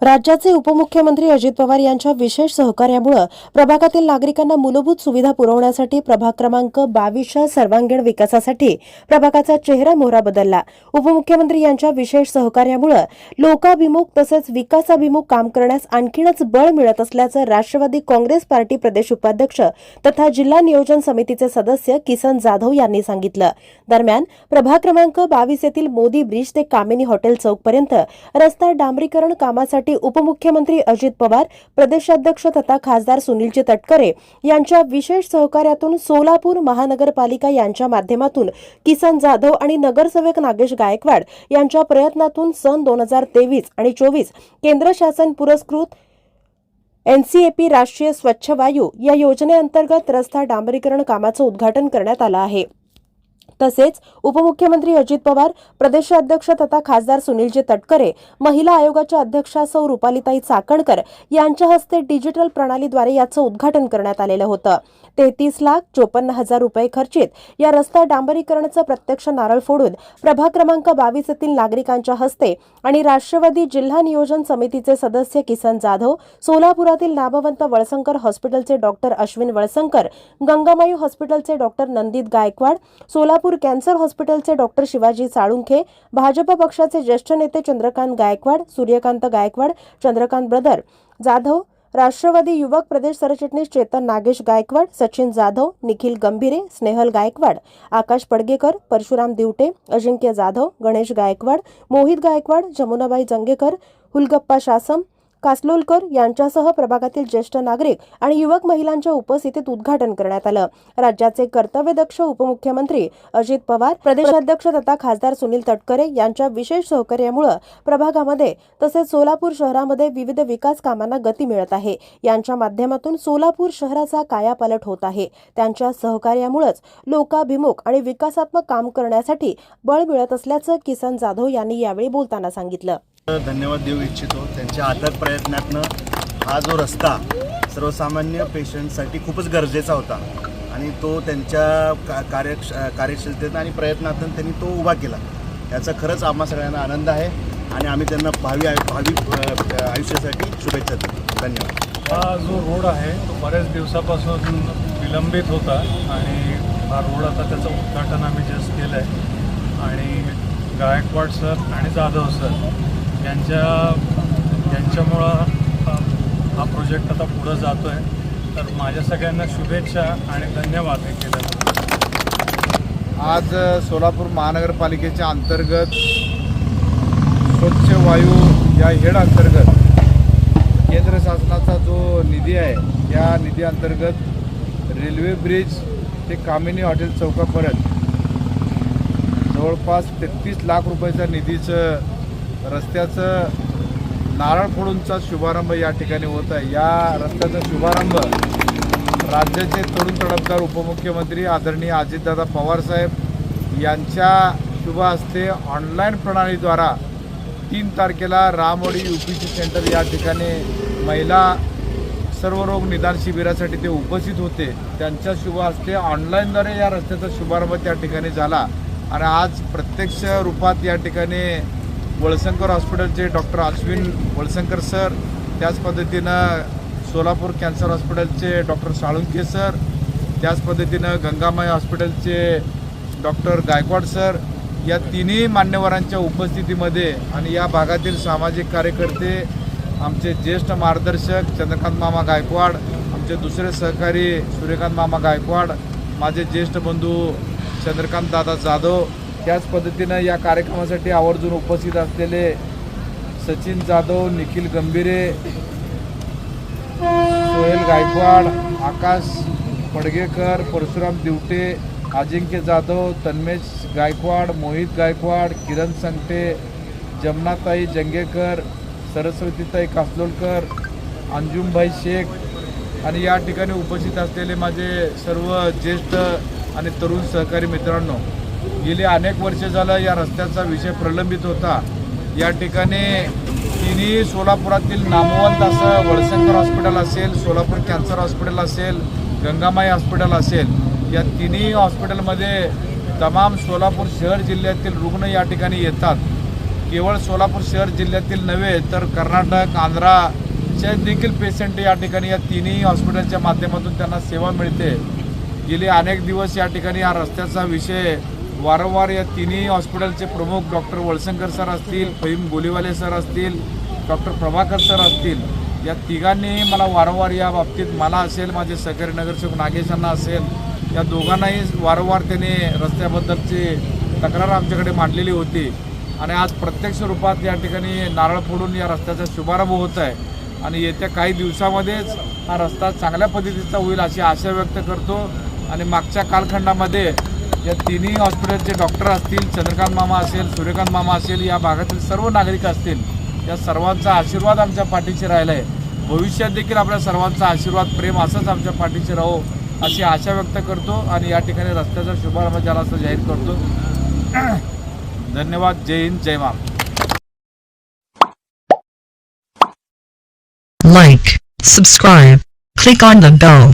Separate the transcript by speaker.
Speaker 1: राज्याचे उपमुख्यमंत्री अजित पवार यांच्या विशेष सहकार्यामुळे प्रभागातील नागरिकांना मूलभूत सुविधा पुरवण्यासाठी प्रभाग क्रमांक 22च्या सर्वांगीण विकासासाठी प्रभागाचा चेहरा मोहरा बदलला। उपमुख्यमंत्री यांच्या विशेष सहकार्यामुळे लोकाभिमुख तसेच विकासाभिमुख काम करण्यास आणखीनच बळ मिळत असल्याचं राष्ट्रवादी काँग्रेस पार्टी प्रदेश उपाध्यक्ष तथा जिल्हा नियोजन समितीचे सदस्य किसन जाधव यांनी सांगितलं। दरम्यान प्रभाग क्रमांक 22 येथील मोदी ब्रिज ते कामिनी हॉटेल चौकपर्यंत रस्ता डांबरीकरण कामासाठी उपमुख्यमंत्री अजित पवार, प्रदेशाध्यक्ष तथा खासदार सुनीलजी तटकरे यांच्या विशेष सहकार्यातून सोलापूर महानगरपालिका यांच्या माध्यमातून किसन जाधव आणि नगरसेवक नागेश गायकवाड यांच्या प्रयत्नातून सन 2023 आणि 24 केंद्र शासन पुरस्कृत एनसीएपी राष्ट्रीय स्वच्छ वायू या योजनेअंतर्गत रस्ता डांबरीकरण कामाचं उद्घाटन करण्यात आलं आहे। तसेच उपमुख्यमंत्री अजित पवार, प्रदेशाध्यक्ष तथा खासदार सुनीलजी तटकरे, महिला आयोगाच्या अध्यक्षा सौ रुपालीताई चाकणकर यांच्या हस्ते डिजिटल प्रणालीद्वारे याचं उद्घाटन करण्यात आलेलं होतं। 33,54,000 रुपये खर्चित या रस्ता डांबरीकरणाचं प्रत्यक्ष नारळ फोडून प्रभाग क्रमांक 22 येथील नागरिकांच्या हस्ते आणि राष्ट्रवादी जिल्हा नियोजन समितीचे सदस्य किसन जाधव, सोलापुरातील नामवंत वळसंकर हॉस्पिटलचे डॉक्टर अश्विन वळसंकर, गंगामाई हॉस्पिटलचे डॉक्टर नंदित गायकवाड, सोलापूर कॅन्सर हॉस्पिटलचे डॉक्टर शिवाजी साळुंखे, भाजप पक्षाचे ज्येष्ठ नेते चंद्रकांत गायकवाड, सूर्यकांत गायकवाड, चंद्रकांत ब्रदर जाधव, राष्ट्रवादी युवक प्रदेश सरचिटणीस चेतन नागेश गायकवाड, सचिन जाधव, निखिल गंभीरे, स्नेहल गायकवाड, आकाश पडगेकर, परशुराम दिवटे, अजिंक्य जाधव, गणेश गायकवाड, मोहित गायकवाड, जमुनाबाई जंगेकर, हुलगप्पा शासम, कासलोलकर यांच्यासह प्रभागातील ज्येष्ठ नागरिक आणि युवक महिलांच्या उपस्थितीत उद्घाटन करण्यात आलं। राज्याचे कर्तव्यदक्ष उपमुख्यमंत्री अजित पवार, प्रदेशाध्यक्ष तथा खासदार सुनील तटकरे यांच्या विशेष सहकार्यामुळे प्रभागामध्ये तसेच सोलापूर शहरामध्ये विविध विकास कामांना गती मिळत आहे। यांच्या माध्यमातून सोलापूर शहराचा कायापालट होत आहे। त्यांच्या सहकार्यामुळेच लोकाभिमुख आणि विकासात्मक काम करण्यासाठी बळ मिळत असल्याचं किसन जाधव यांनी यावेळी बोलताना सांगितलं।
Speaker 2: धन्यवाद देऊ इच्छितो। त्यांच्या अथक प्रयत्नातनं हा जो रस्ता सर्वसामान्य पेशंटसाठी खूपच गरजेचा होता आणि तो त्यांच्या कार्यशीलतेनं आणि प्रयत्नातून त्यांनी तो उभा केला। याचा खरंच आम्हा सगळ्यांना आनंद आहे आणि आम्ही त्यांना भावी आयुष्यासाठी शुभेच्छा देतो। धन्यवाद।
Speaker 3: हा जो रोड आहे तो बऱ्याच दिवसापासून विलंबित होता आणि हा रोड आता त्याचं उद्घाटन आम्ही जस्ट केलं आहे आणि गायकवाड सर आणि जाधव सर यांच्यामुळं हा प्रोजेक्ट आता पुढं जातो आहे। तर माझ्या सगळ्यांना शुभेच्छा आणि धन्यवाद हे केल्याबद्दल।
Speaker 4: आज सोलापूर महानगरपालिकेच्या अंतर्गत स्वच्छ वायू या हेड अंतर्गत केंद्र शासनाचा जो निधी आहे या निधी अंतर्गत रेल्वे ब्रिज ते कामिनी हॉटेल चौकापर्यंत जवळपास 33 लाख रुपयाच्या निधीचं रस्त्याचं नारळ फोडूनचा शुभारंभ या ठिकाणी होत आहे। या रस्त्याचा शुभारंभ राज्याचे तरुण तडफदार उपमुख्यमंत्री आदरणीय अजितदादा पवार साहेब यांच्या शुभ हस्ते ऑनलाईन प्रणालीद्वारा 3 तारखेला रामवाडी UPC सेंटर या ठिकाणी महिला सर्वरोग निदान शिबिरासाठी ते उपस्थित होते। त्यांच्या शुभ हस्ते ऑनलाईनद्वारे या रस्त्याचा शुभारंभ त्या ठिकाणी झाला आणि आज प्रत्यक्ष रूपात या ठिकाणी वळसंकर हॉस्पिटलचे डॉक्टर अश्विन वळसंकर सर, त्याच पद्धतीनं सोलापूर कॅन्सर हॉस्पिटलचे डॉक्टर साळुंखे सर, त्याच पद्धतीनं गंगामाई हॉस्पिटलचे डॉक्टर गायकवाड सर या तिन्ही मान्यवरांच्या उपस्थितीमध्ये आणि या भागातील सामाजिक कार्यकर्ते, आमचे ज्येष्ठ मार्गदर्शक चंद्रकांत मामा गायकवाड, आमचे दुसरे सहकारी सूर्यकांत मामा गायकवाड, माझे ज्येष्ठ बंधू चंद्रकांत दादा जाधव, त्याच पद्धतीनं या कार्यक्रमासाठी आवर्जून उपस्थित असलेले सचिन जाधव, निखिल गंभीरे, सोहेल गायकवाड, आकाश पडगेकर, परशुराम दिवटे, अजिंक्य जाधव, तन्मेश गायकवाड, मोहित गायकवाड, किरण संगटे, जमनाताई जंगेकर, सरस्वतीताई कासलोलकर, अंजुमभाई शेख आणि या ठिकाणी उपस्थित असलेले माझे सर्व ज्येष्ठ आणि तरुण सहकारी मित्रांनो, गेली अनेक वर्षे झालं या रस्त्याचा विषय प्रलंबित होता। या ठिकाणी तिन्ही सोलापुरातील नामवंत असं वळसंकर हॉस्पिटल असेल, सोलापूर कॅन्सर हॉस्पिटल असेल, गंगामाई हॉस्पिटल असेल, या तिन्ही हॉस्पिटलमध्ये तमाम सोलापूर शहर जिल्ह्यातील रुग्ण या ठिकाणी येतात केवळ सोलापूर शहर जिल्ह्यातील नव्हे तर कर्नाटक, आंध्राचे देखील पेशंट या ठिकाणी या तिन्ही हॉस्पिटलच्या माध्यमातून त्यांना सेवा मिळते. गेले अनेक दिवस या ठिकाणी हा रस्त्याचा विषय वारंवार या तिन्ही हॉस्पिटलचे प्रमुख डॉक्टर वळसंकर सर असतील, फहीम गोलीवाले सर असतील, डॉक्टर प्रभाकर सर असतील, या तिघांनी मला वारंवार या बाबतीत मला असेल, माझे सहकारी नगरसेवक नागेशांना असेल, या दोघांनाही वारंवार त्यांनी रस्त्याबद्दलची तक्रार आमच्याकडे मांडलेली होती. आणि आज प्रत्यक्ष रूपात या ठिकाणी नारळ फोडून या रस्त्याचा शुभारंभ होत आहे आणि येत्या काही दिवसामध्येच हा रस्ता चांगल्या पद्धतीचा होईल अशी आशा व्यक्त करतो. आणि मागच्या कालखंडामध्ये या तिन्ही हॉस्पिटलचे डॉक्टर असतील, चंद्रकांत मामा असेल, सूर्यकांत मामा असेल, या भागातील सर्व नागरिक असतील, या सर्वांचा आशीर्वाद आमच्या पाठीशी राहिला आहे. भविष्यात देखील आपल्या सर्वांचा आशीर्वाद, प्रेम असंच आमच्या पाठीशी राहो अशी आशा व्यक्त करतो आणि या ठिकाणी रस्त्याचा शुभारंभ झाला असं जाहीर करतो. धन्यवाद. जय हिंद, जय Maharashtra.
Speaker 5: Like, subscribe, click on the bell.